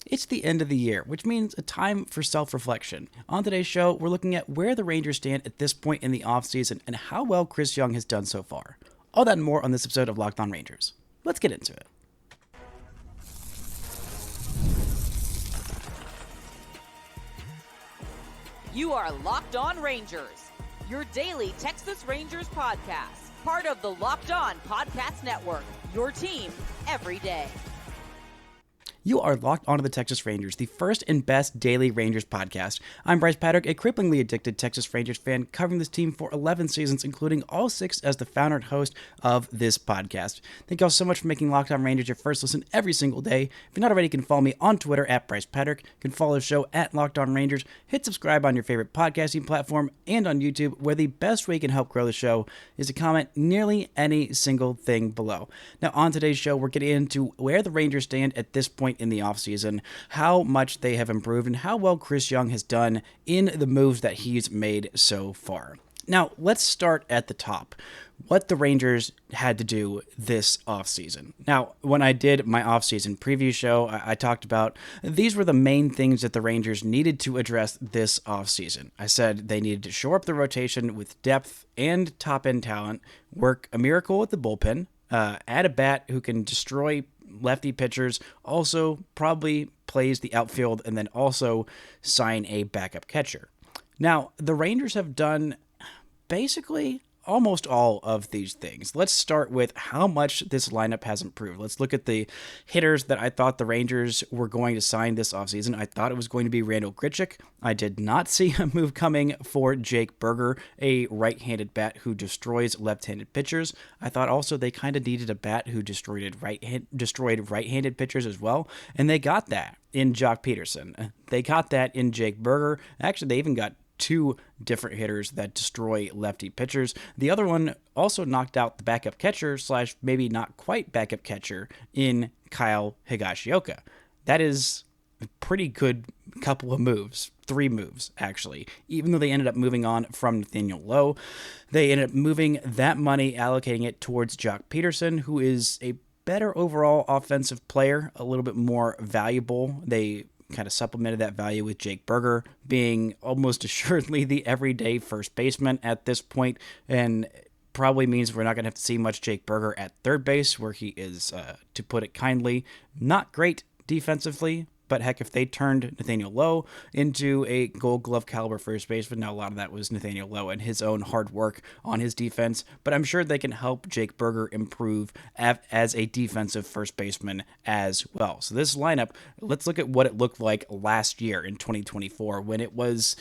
It's the end of the year, which means a time for self-reflection. On today's show, we're looking at where the Rangers stand at this point in the offseason and how well Chris Young has done so far. All that and more on this episode of Locked On Rangers. Let's get into it. You are Locked On Rangers, your daily Texas Rangers podcast, part of the Locked On Podcast Network, your team every day. You are locked onto the Texas Rangers, the first and best daily Rangers podcast. I'm Bryce Paddock, a cripplingly addicted Texas Rangers fan covering this team for 11 seasons, including all 6 as the founder and host of this podcast. Thank you all so much for making Locked On Rangers your first listen every single day. If you're not already, you can follow me on Twitter at Bryce Paddock. You can follow the show at Locked On Rangers. Hit subscribe on your favorite podcasting platform and on YouTube, where the best way you can help grow the show is to comment nearly any single thing below. Now, on today's show, we're getting into where the Rangers stand at this point in the offseason, how much they have improved, and how well Chris Young has done in the moves that he's made so far. Now, let's start at the top. What the Rangers had to do this offseason. Now, when I did my offseason preview show, I talked about these were the main things that the Rangers needed to address this offseason. I said they needed to shore up the rotation with depth and top-end talent, work a miracle with the bullpen, add a bat who can destroy lefty pitchers, also probably plays the outfield, and then also sign a backup catcher. Now, the Rangers have done basically almost all of these things. Let's start with how much this lineup has improved. Let's look at the hitters that I thought the Rangers were going to sign this offseason. I thought it was going to be Randal Grichuk. I did not see a move coming for Jake Burger, a right-handed bat who destroys left-handed pitchers. I thought also they kind of needed a bat who destroyed right-handed pitchers as well, and they got that in Jock Pederson. They got that in Jake Burger. Actually, they even got 2 different hitters that destroy lefty pitchers. The other one also knocked out the backup catcher / maybe not quite backup catcher in Kyle Higashioka. That is a pretty good couple of moves. 3 moves, actually. Even though they ended up moving on from Nathaniel Lowe, they ended up moving that money, allocating it towards Jock Pederson, who is a better overall offensive player, a little bit more valuable. They kind of supplemented that value with Jake Burger being almost assuredly the everyday first baseman at this point, and probably means we're not going to have to see much Jake Burger at third base, where he is, to put it kindly, not great defensively. But heck, if they turned Nathaniel Lowe into a Gold Glove caliber first baseman, now a lot of that was Nathaniel Lowe and his own hard work on his defense, but I'm sure they can help Jake Burger improve as a defensive first baseman as well. So this lineup, let's look at what it looked like last year in 2024 when it was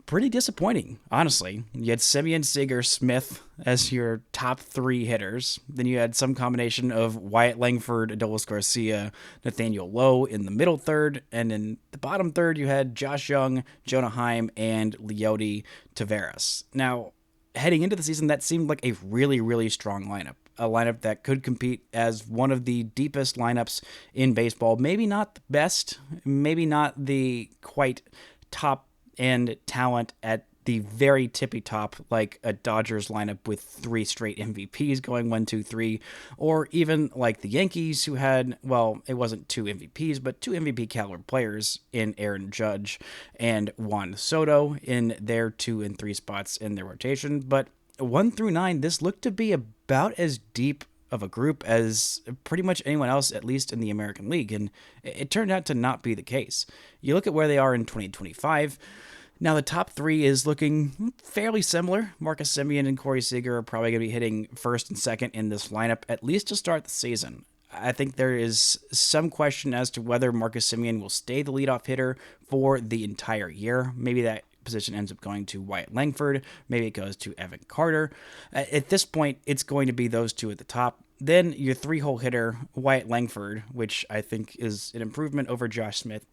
pretty disappointing, honestly. You had Semien, Seager, Smith as your top 3 hitters. Then you had some combination of Wyatt Langford, Adolis Garcia, Nathaniel Lowe in the middle third. And in the bottom third, you had Josh Young, Jonah Heim, and Leody Taveras. Now, heading into the season, that seemed like a really, really strong lineup. A lineup that could compete as one of the deepest lineups in baseball. Maybe not the best, maybe not the quite top and talent at the very tippy top, like a Dodgers lineup with 3 straight MVPs going 1, 2, 3, or even like the Yankees, who had, well, it wasn't 2 MVPs, but 2 MVP caliber players in Aaron Judge and Juan Soto in their 2 and 3 spots in their rotation. But 1 through 9, this looked to be about as deep of a group as pretty much anyone else, at least in the American League, and it turned out to not be the case. You look at where they are in 2025. Now, the top 3 is looking fairly similar. Marcus Semien and Corey Seager are probably going to be hitting first and second in this lineup, at least to start the season. I think there is some question as to whether Marcus Semien will stay the leadoff hitter for the entire year. Maybe that position ends up going to Wyatt Langford. Maybe it goes to Evan Carter. At this point, it's going to be those 2 at the top. Then your 3-hole hitter, Wyatt Langford, which I think is an improvement over Josh Smith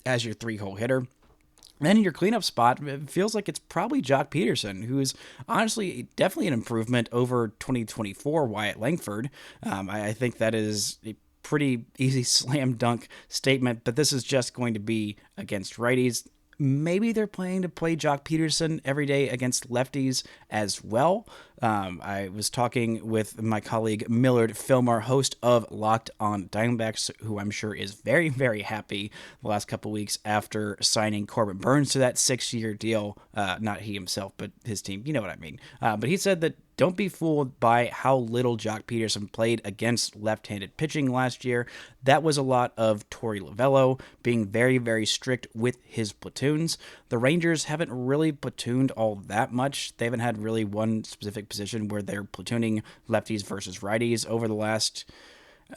as your 3-hole hitter. Then in your cleanup spot, it feels like it's probably Jock Pederson, who is honestly definitely an improvement over 2024 Wyatt Langford. I think that is a pretty easy slam dunk statement, but this is just going to be against righties. maybe they're planning to play Jock Pederson every day against lefties as well. I was talking with my colleague Millard Fillmore, host of Locked on Diamondbacks, who I'm sure is very, very happy the last couple weeks after signing Corbin Burnes to that 6-year deal. Not he himself, but his team. You know what I mean. But he said that don't be fooled by how little Jock Pederson played against left-handed pitching last year. That was a lot of Torey Lovullo being very, very strict with his platoons. The Rangers haven't really platooned all that much. They haven't had really one specific position where they're platooning lefties versus righties over the last,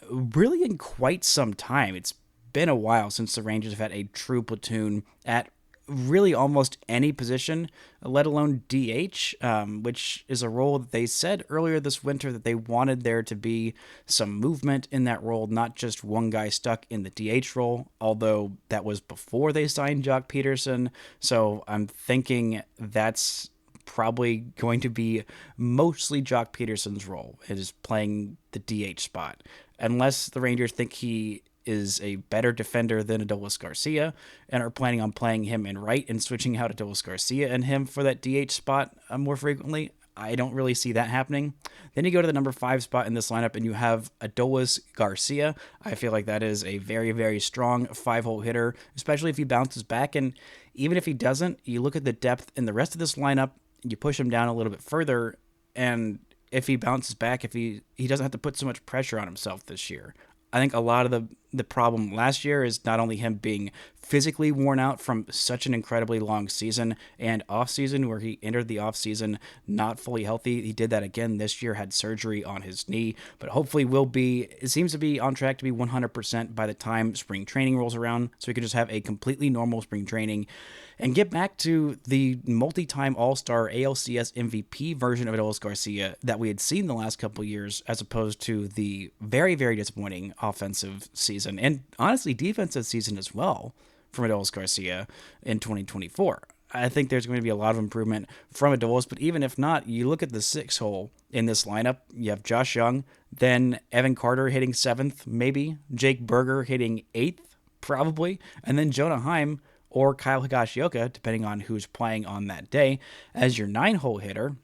really in quite some time. It's been a while since the Rangers have had a true platoon at really almost any position, let alone DH, which is a role that they said earlier this winter that they wanted there to be some movement in that role, not just one guy stuck in the DH role, although that was before they signed Jock Pederson. So I'm thinking that's probably going to be mostly Jock Pederson's role. It is playing the DH spot, unless the Rangers think he is a better defender than Adolis Garcia and are planning on playing him in right and switching out Adolis Garcia and him for that DH spot more frequently. I don't really see that happening. Then you go to the number 5 spot in this lineup and you have Adolis Garcia. I feel like that is a very, very strong 5-hole hitter, especially if he bounces back. And even if he doesn't, you look at the depth in the rest of this lineup, you push him down a little bit further, and if he bounces back, if he doesn't have to put so much pressure on himself this year. I think a lot of the problem last year is not only him being physically worn out from such an incredibly long season and offseason where he entered the offseason not fully healthy. He did that again this year, had surgery on his knee, but hopefully it seems to be on track to be 100% by the time spring training rolls around, so he can just have a completely normal spring training and get back to the multi-time All-Star ALCS MVP version of Adolis Garcia that we had seen the last couple of years, as opposed to the very, very disappointing offensive season and honestly defensive season as well from Adolis Garcia in 2024. I think there's going to be a lot of improvement from Adolis, but even if not, you look at the 6-hole in this lineup, you have Josh Young, then Evan Carter hitting 7th, maybe, Jake Berger hitting 8th, probably, and then Jonah Heim or Kyle Higashioka, depending on who's playing on that day, as your 9-hole hitter.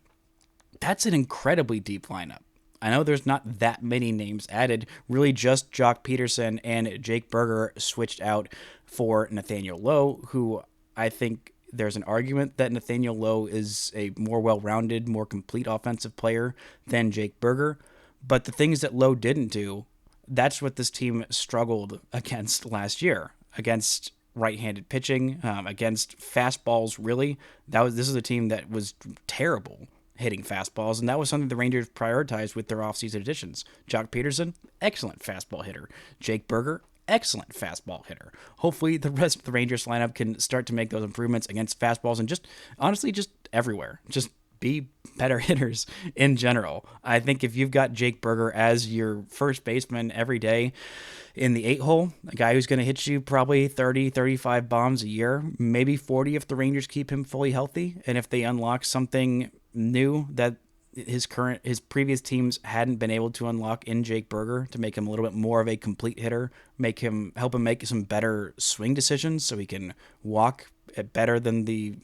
That's an incredibly deep lineup. I know there's not that many names added, really just Jock Pederson and Jake Berger switched out for Nathaniel Lowe, who I think there's an argument that Nathaniel Lowe is a more well-rounded, more complete offensive player than Jake Berger. But the things that Lowe didn't do, that's what this team struggled against last year, against right-handed pitching, against fastballs, really. This is a team that was terrible hitting fastballs, and that was something the Rangers prioritized with their offseason additions. Jock Pederson, excellent fastball hitter. Jake Berger, excellent fastball hitter. Hopefully the rest of the Rangers lineup can start to make those improvements against fastballs and just, honestly, just everywhere. Just be better hitters in general. I think if you've got Jake Berger as your first baseman every day in the 8-hole, a guy who's going to hit you probably 30, 35 bombs a year, maybe 40 if the Rangers keep him fully healthy, and if they unlock something new that his previous teams hadn't been able to unlock in Jake Berger to make him a little bit more of a complete hitter, help him make some better swing decisions so he can walk at better than the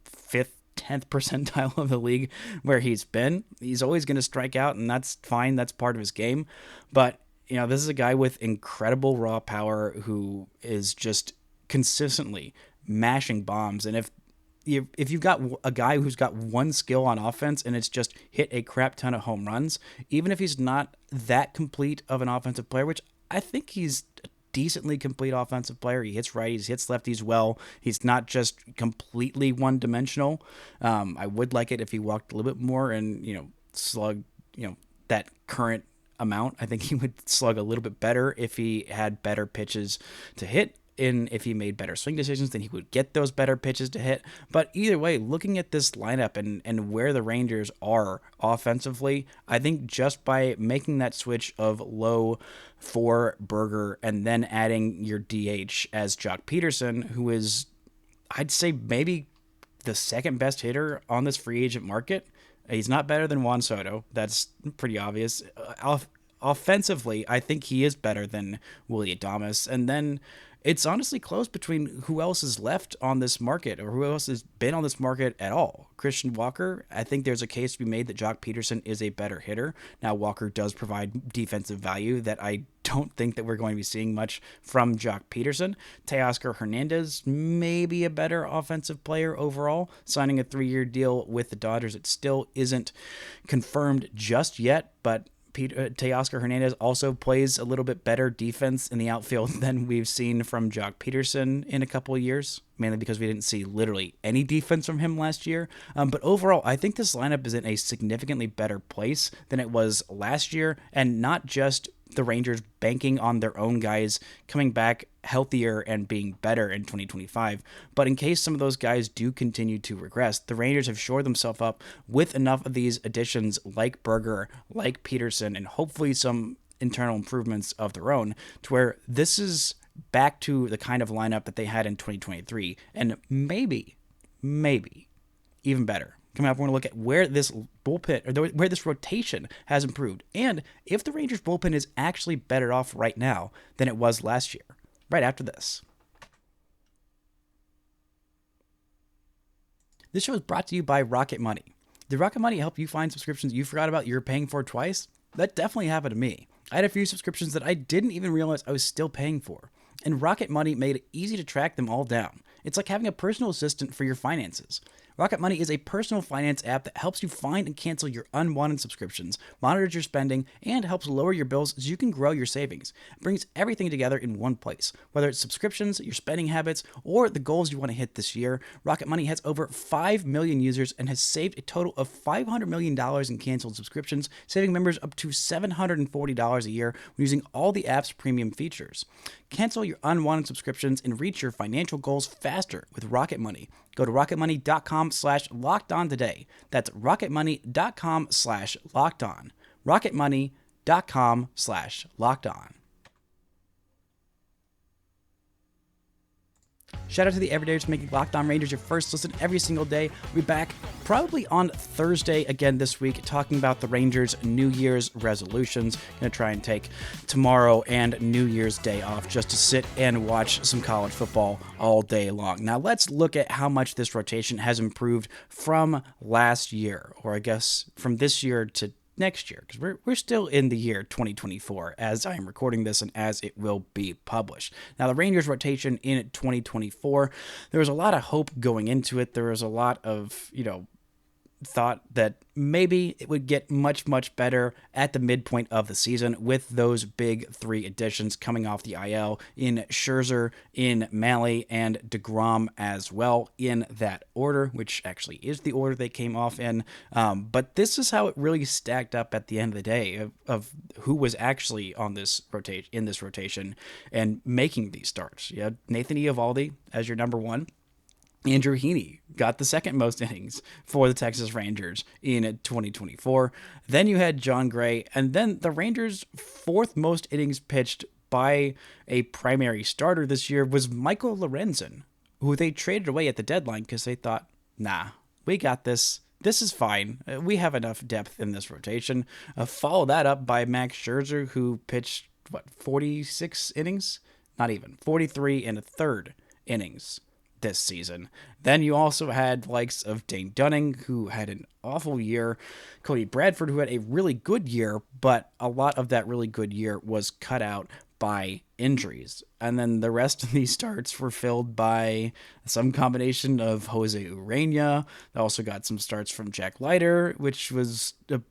5th, 10th percentile of the league where he's been. He's always going to strike out, and that's fine. That's part of his game. But this is a guy with incredible raw power who is just consistently mashing bombs. And if you've got a guy who's got one skill on offense and it's just hit a crap ton of home runs, even if he's not that complete of an offensive player, which I think he's a decently complete offensive player. He hits righties, hits lefties well. He's not just completely one-dimensional. I would like it if he walked a little bit more and, slug, that current amount. I think he would slug a little bit better if he had better pitches to hit. If he made better swing decisions, then he would get those better pitches to hit. But either way, looking at this lineup and where the Rangers are offensively, I think just by making that switch of Lowe for Berger and then adding your DH as Jock Pederson, who is, I'd say, maybe the second best hitter on this free agent market. He's not better than Juan Soto. That's pretty obvious. Offensively, I think he is better than Willy Adames. And then it's honestly close between who else is left on this market or who else has been on this market at all. Christian Walker, I think there's a case to be made that Jock Pederson is a better hitter. Now, Walker does provide defensive value that I don't think that we're going to be seeing much from Jock Pederson. Teoscar Hernandez may be a better offensive player overall. Signing a 3-year deal with the Dodgers, it still isn't confirmed just yet, but Teoscar Hernandez also plays a little bit better defense in the outfield than we've seen from Jock Pederson in a couple of years, mainly because we didn't see literally any defense from him last year. But overall, I think this lineup is in a significantly better place than it was last year, and not just the Rangers banking on their own guys coming back healthier and being better in 2025. But in case some of those guys do continue to regress, the Rangers have shored themselves up with enough of these additions like Berger, like Pederson, and hopefully some internal improvements of their own to where this is back to the kind of lineup that they had in 2023. And maybe even better. Coming up, we're going to look at where this bullpen, or where this rotation has improved, and if the Rangers bullpen is actually better off right now than it was last year, right after this. This show is brought to you by Rocket Money. Did Rocket Money help you find subscriptions you forgot about you're paying for twice? That definitely happened to me. I had a few subscriptions that I didn't even realize I was still paying for, and Rocket Money made it easy to track them all down. It's like having a personal assistant for your finances. Rocket Money is a personal finance app that helps you find and cancel your unwanted subscriptions, monitors your spending, and helps lower your bills so you can grow your savings. It brings everything together in one place. Whether it's subscriptions, your spending habits, or the goals you want to hit this year, Rocket Money has over 5 million users and has saved a total of $500 million in canceled subscriptions, saving members up to $740 a year when using all the app's premium features. Cancel your unwanted subscriptions and reach your financial goals faster with Rocket Money. Go to rocketmoney.com/lockedon today. That's rocketmoney.com/lockedon. rocketmoney.com/lockedon. Shout out to the everydayers for making Locked On Rangers your first listen every single day. We'll be back probably on Thursday again this week talking about the Rangers' New Year's resolutions. Going to try and take tomorrow and New Year's Day off just to sit and watch some college football all day long. Now let's look at how much this rotation has improved from last year, or I guess from this year to next year, because we're still in the year 2024 as I am recording this and as it will be published. Now, the Rangers rotation in 2024, there was a lot of hope going into it. There was a lot of, thought that maybe it would get much, much better at the midpoint of the season with those big 3 additions coming off the IL in Scherzer, in Mahle, and DeGrom as well in that order, which actually is the order they came off in. But this is how it really stacked up at the end of the day of who was actually on this rotation and making these starts. You had Nathan Eovaldi as your number 1. Andrew Heaney got the second most innings for the Texas Rangers in 2024. Then you had John Gray, and then the Rangers' 4th most innings pitched by a primary starter this year was Michael Lorenzen, who they traded away at the deadline because they thought, nah, we got this. This is fine. We have enough depth in this rotation. Follow that up by Max Scherzer, who pitched, 46 innings? Not even. 43 and a third innings this season. Then you also had likes of Dane Dunning, who had an awful year, Cody Bradford, who had a really good year, but a lot of that really good year was cut out by injuries. And then the rest of these starts were filled by some combination of Jose Urena. They also got some starts from Jack Leiter, which was a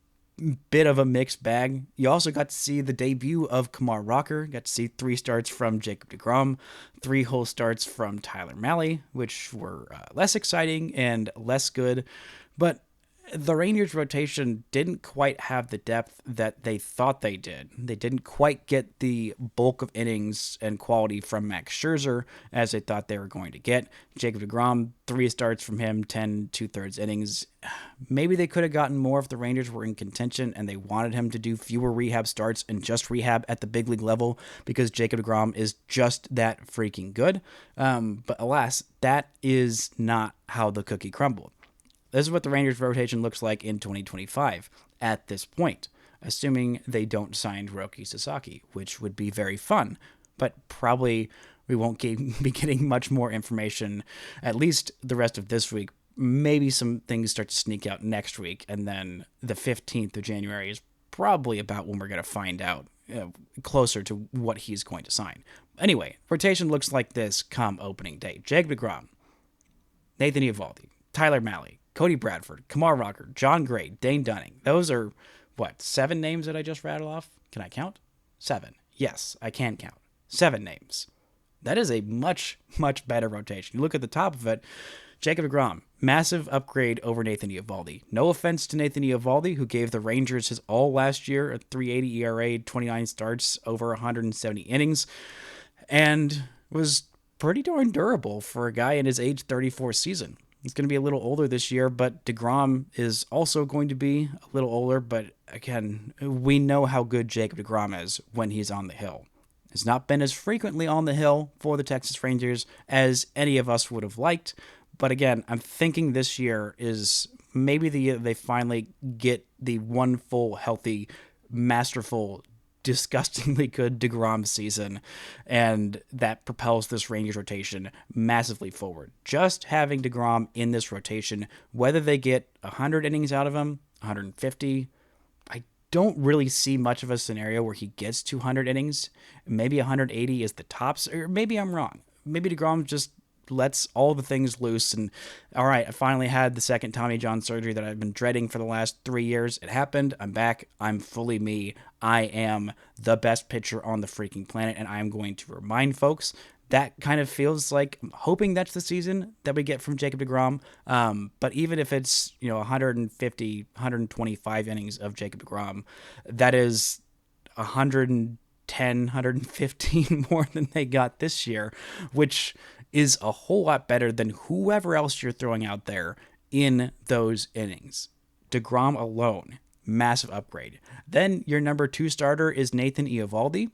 bit of a mixed bag. You also got to see the debut of Kumar Rocker, got to see 3 starts from Jacob deGrom, 3 whole starts from Tyler Mahle, which were less exciting and less good, but the Rangers rotation didn't quite have the depth that they thought they did. They didn't quite get the bulk of innings and quality from Max Scherzer as they thought they were going to get. Jacob deGrom, 3 starts from him, 10 2/3 innings. Maybe they could have gotten more if the Rangers were in contention and they wanted him to do fewer rehab starts and just rehab at the big league level, because Jacob deGrom is just that freaking good. But alas, that is not how the cookie crumbled. This is what the Rangers rotation looks like in 2025 at this point, assuming they don't sign Hiroki Sasaki, which would be very fun, but probably We won't be getting much more information, at least the rest of this week. Maybe some things start to sneak out next week, and then the 15th of January is probably about when we're going to find out, closer to what he's going to sign. Anyway, rotation looks like this come opening day. Jacob deGrom, Nathan Eovaldi, Tyler Mahle, Cody Bradford, Kumar Rocker, John Gray, Dane Dunning. Those are, 7 names that I just rattled off? Can I count? 7. Yes, I can count. 7 names. That is a much, much better rotation. You look at the top of it, Jacob deGrom, massive upgrade over Nathan Eovaldi. No offense to Nathan Eovaldi, who gave the Rangers his all last year, a 3.80 ERA, 29 starts, over 170 innings, and was pretty darn durable for a guy in his age 34 season. He's going to be a little older this year, but deGrom is also going to be a little older, but again, we know how good Jacob deGrom is when he's on the hill. He's not been as frequently on the hill for the Texas Rangers as any of us would have liked. But again, I'm thinking this year is maybe the year they finally get the one full, healthy, masterful, disgustingly good deGrom season, and that propels this Rangers rotation massively forward. Just having deGrom in this rotation, whether they get 100 innings out of him, 150, I don't really see much of a scenario where he gets 200 innings. Maybe 180 is the tops, or maybe I'm wrong. Maybe deGrom just lets all the things loose and, all right, I finally had the second Tommy John surgery that I've been dreading for the last 3 years. It happened. I'm back. I'm fully me. I am the best pitcher on the freaking planet, and I am going to remind folks that kind of feels like, I'm hoping that's the season that we get from Jacob deGrom. But even if it's, 150, 125 innings of Jacob deGrom, that is 110, 115 more than they got this year, which is a whole lot better than whoever else you're throwing out there in those innings. deGrom alone, massive upgrade. Then your number 2 starter is Nathan Eovaldi.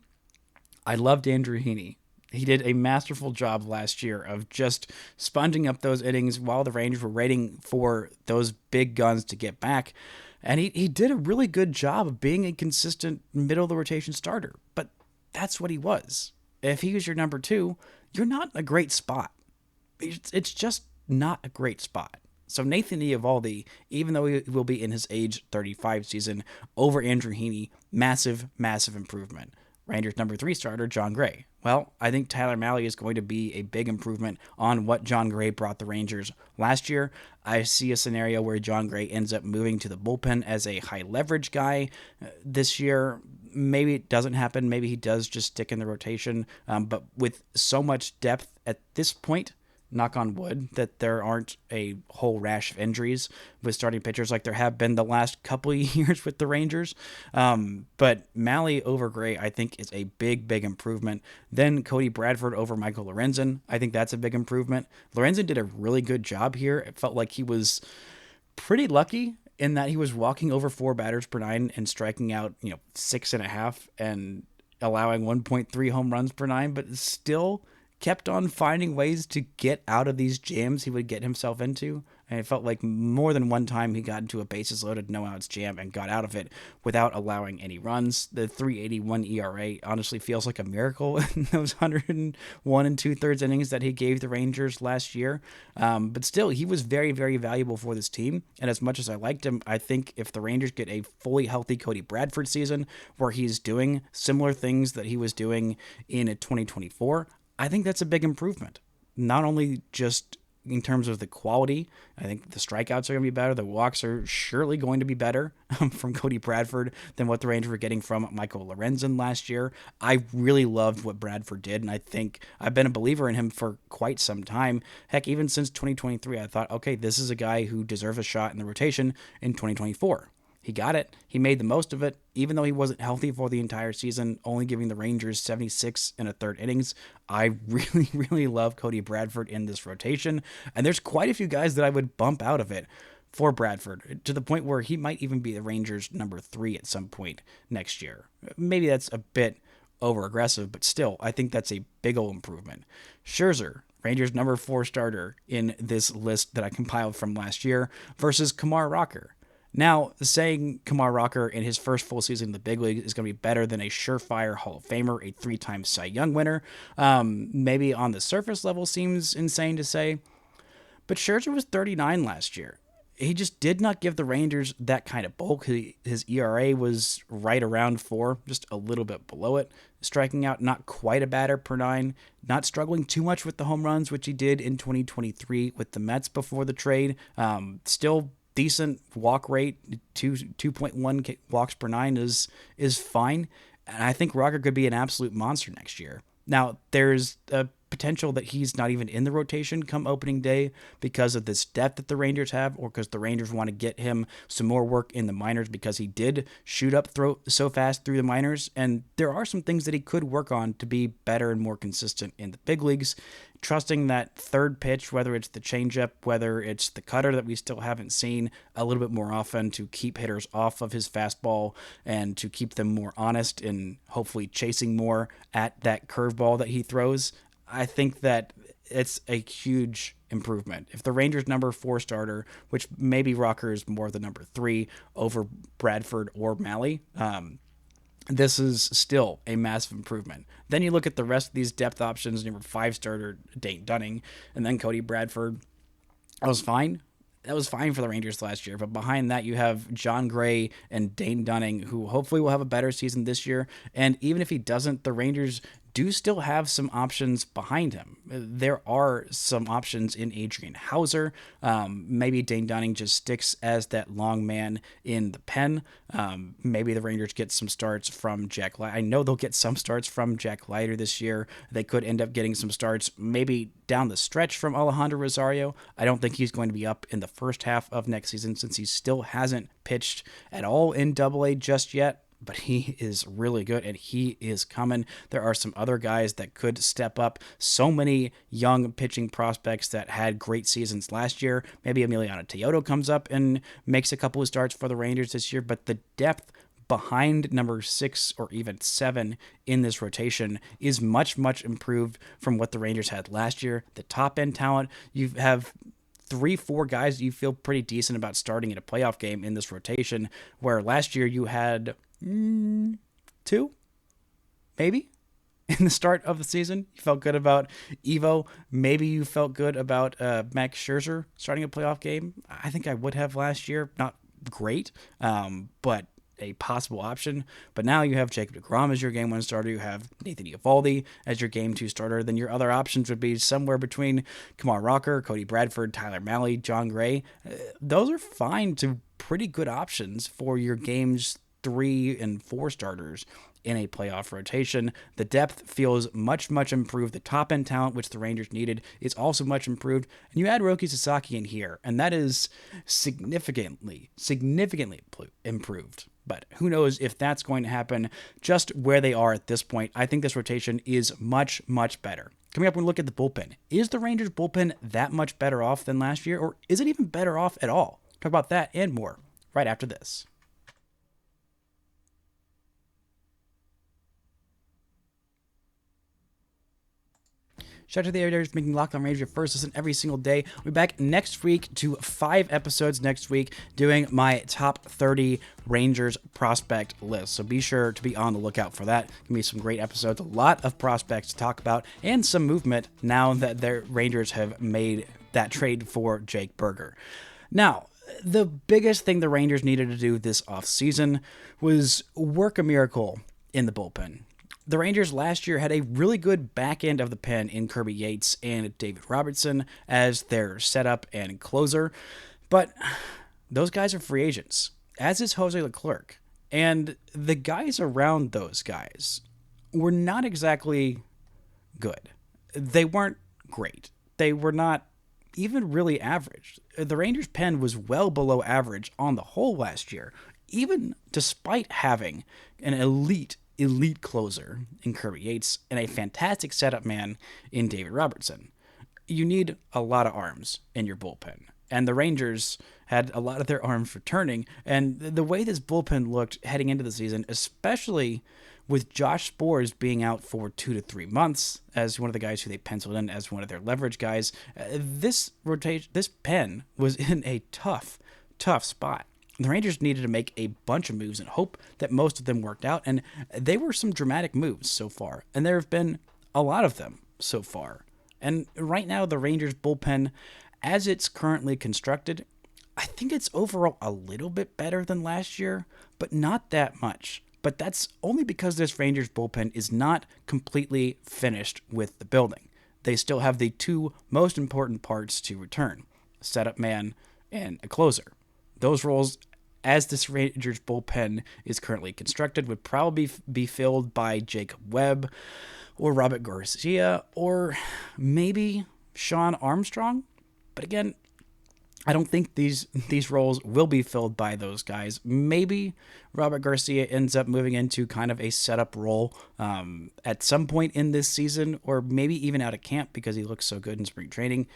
I loved Andrew Heaney. He did a masterful job last year of just sponging up those innings while the Rangers were waiting for those big guns to get back. And he did a really good job of being a consistent middle-of-the-rotation starter. But that's what he was. If he was your number 2, you're not in a great spot. It's just not a great spot. So Nathan Eovaldi, even though he will be in his age 35 season, over Andrew Heaney, massive, massive improvement. Rangers number 3 starter, John Gray. Well, I think Tyler Mahle is going to be a big improvement on what John Gray brought the Rangers last year. I see a scenario where John Gray ends up moving to the bullpen as a high leverage guy this year. Maybe it doesn't happen. Maybe he does just stick in the rotation. But with so much depth at this point, knock on wood, that there aren't a whole rash of injuries with starting pitchers like there have been the last couple of years with the Rangers. But Mahle over Gray, I think, is a big, big improvement. Then Cody Bradford over Michael Lorenzen. I think that's a big improvement. Lorenzen did a really good job here. It felt like he was pretty lucky in that he was walking over 4 batters per 9 and striking out, 6.5 and allowing 1.3 home runs per 9, but still kept on finding ways to get out of these jams he would get himself into. And it felt like more than one time he got into a bases loaded, no outs jam and got out of it without allowing any runs. The 3.81 ERA honestly feels like a miracle in those 101 2/3 innings that he gave the Rangers last year. But still, he was very, very valuable for this team. And as much as I liked him, I think if the Rangers get a fully healthy Cody Bradford season where he's doing similar things that he was doing in 2024, I think that's a big improvement. Not only just in terms of the quality, I think the strikeouts are going to be better. The walks are surely going to be better from Cody Bradford than what the Rangers were getting from Michael Lorenzen last year. I really loved what Bradford did, and I think I've been a believer in him for quite some time. Heck, even since 2023, I thought, okay, this is a guy who deserves a shot in the rotation in 2024. He got it. He made the most of it, even though he wasn't healthy for the entire season, only giving the Rangers 76 1/3 innings. I really, really love Cody Bradford in this rotation, and there's quite a few guys that I would bump out of it for Bradford, to the point where he might even be the Rangers number 3 at some point next year. Maybe that's a bit over-aggressive, but still, I think that's a big old improvement. Scherzer, Rangers number 4 starter in this list that I compiled from last year, versus Kumar Rocker. Now, saying Kumar Rocker in his first full season in the big league is going to be better than a surefire Hall of Famer, a 3-time Cy Young winner, maybe on the surface level seems insane to say, but Scherzer was 39 last year. He just did not give the Rangers that kind of bulk. His ERA was right around 4, just a little bit below it. Striking out not quite a batter per 9, not struggling too much with the home runs, which he did in 2023 with the Mets before the trade. Still decent walk rate, 2.1 walks per 9 is fine. And I think Rocker could be an absolute monster next year. Now, there's a potential that he's not even in the rotation come opening day because of this depth that the Rangers have, or because the Rangers want to get him some more work in the minors because he did shoot up so fast through the minors. And there are some things that he could work on to be better and more consistent in the big leagues. Trusting that third pitch, whether it's the changeup, whether it's the cutter that we still haven't seen a little bit more often to keep hitters off of his fastball and to keep them more honest and hopefully chasing more at that curveball that he throws. I think that it's a huge improvement. If the Rangers' number 4 starter, which maybe Rocker is more the number 3 over Bradford or Malley, this is still a massive improvement. Then you look at the rest of these depth options, number 5 starter Dane Dunning, and then Cody Bradford. That was fine. That was fine for the Rangers last year. But behind that, you have John Gray and Dane Dunning, who hopefully will have a better season this year. And even if he doesn't, the Rangers do still have some options behind him. There are some options in Adrian Hauser. Maybe Dane Dunning just sticks as that long man in the pen. Maybe the Rangers get some starts from Jack Leiter. I know they'll get some starts from Jack Leiter this year. They could end up getting some starts maybe down the stretch from Alejandro Rosario. I don't think he's going to be up in the first half of next season since he still hasn't pitched at all in Double-A just yet. But he is really good, and he is coming. There are some other guys that could step up. So many young pitching prospects that had great seasons last year. Maybe Emiliano Teodo comes up and makes a couple of starts for the Rangers this year, but the depth behind number 6 or even 7 in this rotation is much, much improved from what the Rangers had last year. The top-end talent, you have 3-4 guys you feel pretty decent about starting in a playoff game in this rotation, where last year you had 2, maybe, in the start of the season. You felt good about Evo. Maybe you felt good about Max Scherzer starting a playoff game. I think I would have last year. Not great, but a possible option. But now you have Jacob deGrom as your game 1 starter. You have Nathan Eovaldi as your game 2 starter. Then your other options would be somewhere between Kumar Rocker, Cody Bradford, Tyler Malley, John Gray. Those are fine to pretty good options for your games 3 and 4 starters in a playoff rotation. The depth feels much, much improved. The top-end talent, which the Rangers needed, is also much improved. And you add Roki Sasaki in here, and that is significantly improved. But who knows if that's going to happen just where they are at this point. I think this rotation is much, much better. Coming up, we're going to look at the bullpen. Is the Rangers bullpen that much better off than last year, or is it even better off at all? Talk about that and more right after this. Shout out to the editors making Locked On Rangers your first listen every single day. We'll be back next week to 5 episodes next week doing my top 30 Rangers prospect list. So be sure to be on the lookout for that. Going to be some great episodes, a lot of prospects to talk about, and some movement now that the Rangers have made that trade for Jake Burger. Now, the biggest thing the Rangers needed to do this offseason was work a miracle in the bullpen. The Rangers last year had a really good back end of the pen in Kirby Yates and David Robertson as their setup and closer, but those guys are free agents, as is Jose Leclerc, and the guys around those guys were not exactly good. They weren't great. They were not even really average. The Rangers' pen was well below average on the whole last year, even despite having an elite closer in Kirby Yates and a fantastic setup man in David Robertson. You need a lot of arms in your bullpen, and the Rangers had a lot of their arms returning, and the way this bullpen looked heading into the season, especially with Josh Sborz being out for 2 to 3 months as one of the guys who they penciled in as one of their leverage guys, this pen was in a tough spot. the Rangers needed to make a bunch of moves and hope that most of them worked out. And they were some dramatic moves so far. And there have been a lot of them so far. And right now, the Rangers bullpen, as it's currently constructed, I think it's overall a little bit better than last year, but not that much. But that's only because this Rangers bullpen is not completely finished with the building. They still have the two most important parts to return, setup man and a closer. Those roles, as this Rangers bullpen is currently constructed, would probably be filled by Jacob Webb or Robert Garcia or maybe Sean Armstrong. But again, I don't think these roles will be filled by those guys. Maybe Robert Garcia ends up moving into kind of a setup role at some point in this season, or maybe even out of camp because he looks so good in spring training.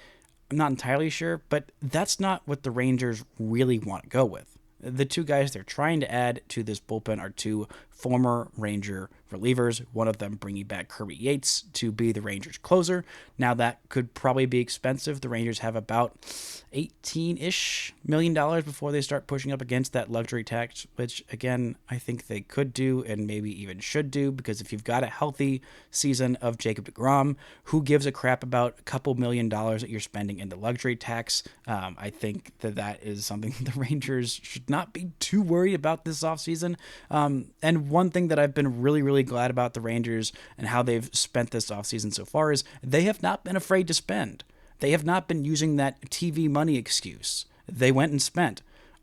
I'm not entirely sure, but that's not what the Rangers really want to go with. The two guys they're trying to add to this bullpen are two former Ranger relievers, one of them bringing back Kirby Yates to be the Rangers closer. Now that could probably be expensive. The Rangers have about $18-ish million before they start pushing up against that luxury tax, which again, I think they could do and maybe even should do, because if you've got a healthy season of Jacob deGrom, who gives a crap about a couple $1 million that you're spending in the luxury tax? I think that is something the Rangers should not be too worried about this offseason. And one thing that I've been really, really glad about the Rangers and how they've spent this offseason so far is they have not been afraid to spend. They have not been using that TV money excuse. They went and spent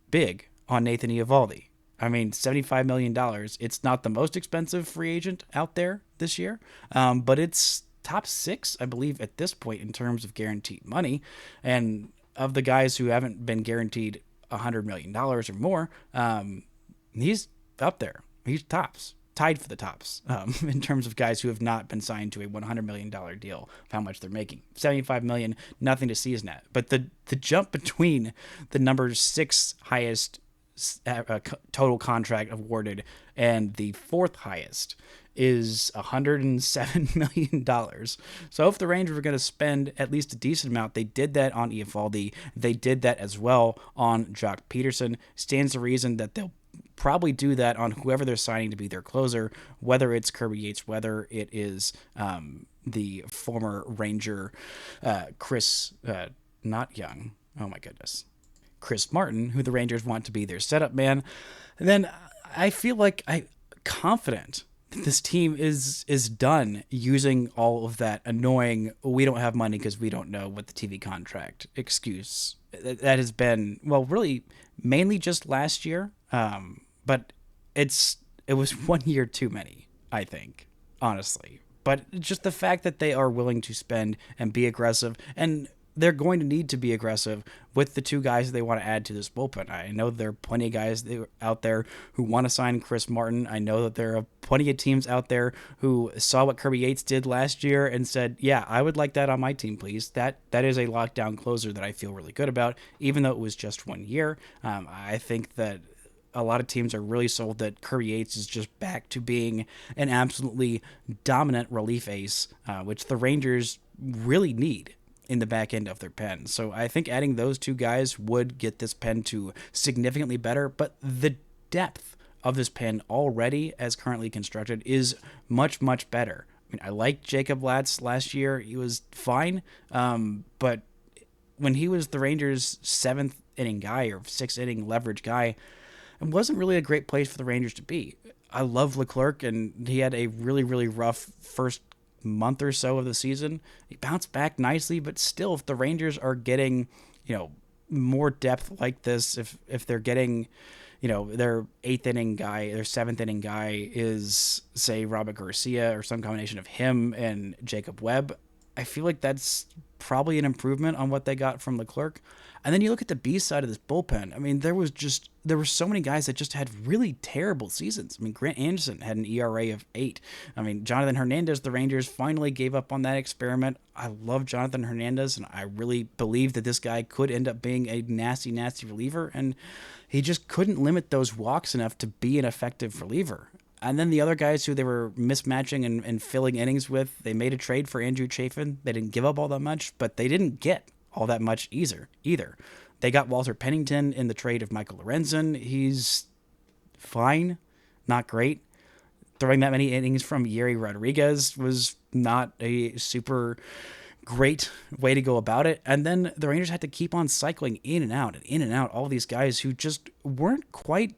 big on Nathan Eovaldi. I mean, $75 million. It's not the most expensive free agent out there this year, but it's top 6, I believe, at this point in terms of guaranteed money. And of the guys who haven't been guaranteed $100 million or more, he's up there. He's tops, tied for the tops in terms of guys who have not been signed to a $100 million deal of how much they're making. $75 million, nothing to season at. But the jump between the number 6 highest total contract awarded and the 4th highest is $107 million. So if the Rangers were going to spend at least a decent amount, they did that on Eovaldi. They did that as well on Jock Pederson. Stands to reason that they'll probably do that on whoever they're signing to be their closer, whether it's Kirby Yates, whether it is the former Ranger Chris, not Young, oh my goodness, Chris Martin, who the Rangers want to be their setup man. And then I feel like I'm confident that this team is done using all of that annoying, we don't have money because we don't know what the TV contract excuse that has been, well, really mainly just last year. But it was 1 year too many, I think, honestly. But just the fact that they are willing to spend and be aggressive, and they're going to need to be aggressive with the two guys that they want to add to this bullpen. I know there are plenty of guys out there who want to sign Chris Martin. I know that there are plenty of teams out there who saw what Kirby Yates did last year and said, yeah, I would like that on my team, please. That is a lockdown closer that I feel really good about, even though it was just 1 year. I think that a lot of teams are really sold that Kirby Yates is just back to being an absolutely dominant relief ace, which the Rangers really need in the back end of their pen. So I think adding those two guys would get this pen to significantly better, but the depth of this pen already as currently constructed is much, much better. I mean, I liked Jacob Latz last year. He was fine, but when he was the Rangers' 7th inning guy or 6th inning leverage guy, it wasn't really a great place for the Rangers to be. I love Leclerc, and he had a really, really rough first month or so of the season. He bounced back nicely, but still, if the Rangers are getting, more depth like this, if they're getting, their 8th inning guy, their 7th inning guy is, say, Robert Garcia or some combination of him and Jacob Webb, I feel like that's probably an improvement on what they got from Leclerc. And then you look at the B side of this bullpen. I mean, there were so many guys that just had really terrible seasons. I mean, Grant Anderson had an ERA of 8. I mean, Jonathan Hernandez, the Rangers finally gave up on that experiment. I love Jonathan Hernandez, and I really believe that this guy could end up being a nasty, nasty reliever, and he just couldn't limit those walks enough to be an effective reliever. And then the other guys who they were mismatching and filling innings with, they made a trade for Andrew Chafin. They didn't give up all that much, but they didn't get all that much either. They got Walter Pennington in the trade of Michael Lorenzen. He's fine, not great. Throwing that many innings from Yeri Rodriguez was not a super great way to go about it. And then the Rangers had to keep on cycling in and out all these guys who just weren't quite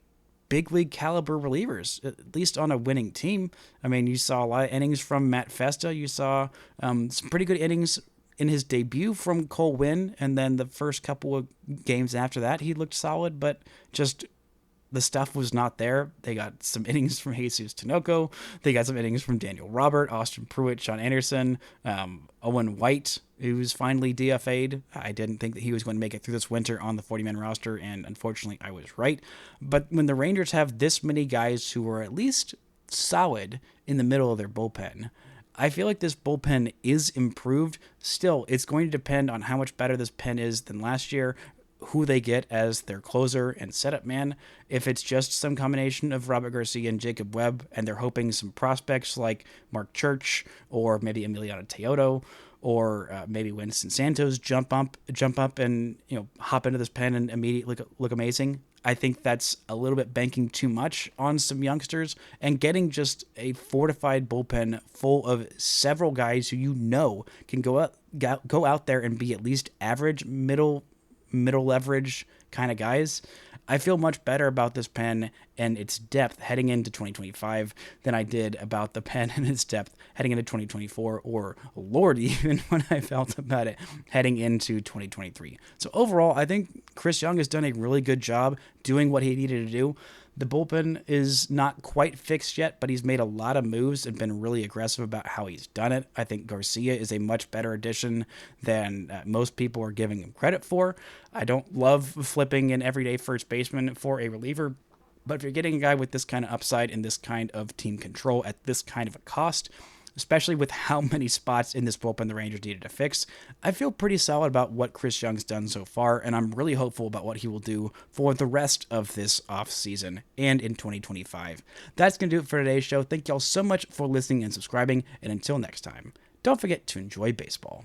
big league caliber relievers, at least on a winning team. I mean, you saw a lot of innings from Matt Festa. You saw some pretty good innings in his debut from Cole Winn, and then the first couple of games after that, he looked solid, but just the stuff was not there. They got some innings from Jesus Tinoco. They got some innings from Daniel Robert, Austin Pruitt, Sean Anderson, Owen White, who was finally DFA'd. I didn't think that he was going to make it through this winter on the 40-man roster, and unfortunately I was right. But when the Rangers have this many guys who are at least solid in the middle of their bullpen, I feel like this bullpen is improved. Still, it's going to depend on how much better this pen is than last year, who they get as their closer and setup man. If it's just some combination of Robert Garcia and Jacob Webb, and they're hoping some prospects like Mark Church or maybe Emiliano Teodo or maybe Winston Santos jump up and hop into this pen and immediately look amazing. I think that's a little bit banking too much on some youngsters, and getting just a fortified bullpen full of several guys who can go out there and be at least average, middle leverage kind of guys. I feel much better about this pen and its depth heading into 2025 than I did about the pen and its depth heading into 2024, or Lord, even when I felt about it heading into 2023. So overall, I think Chris Young has done a really good job doing what he needed to do. The bullpen is not quite fixed yet, but he's made a lot of moves and been really aggressive about how he's done it. I think Garcia is a much better addition than most people are giving him credit for. I don't love flipping an everyday first baseman for a reliever, but if you're getting a guy with this kind of upside and this kind of team control at this kind of a cost, especially with how many spots in this bullpen the Rangers needed to fix, I feel pretty solid about what Chris Young's done so far, and I'm really hopeful about what he will do for the rest of this offseason and in 2025. That's going to do it for today's show. Thank y'all so much for listening and subscribing, and until next time, don't forget to enjoy baseball.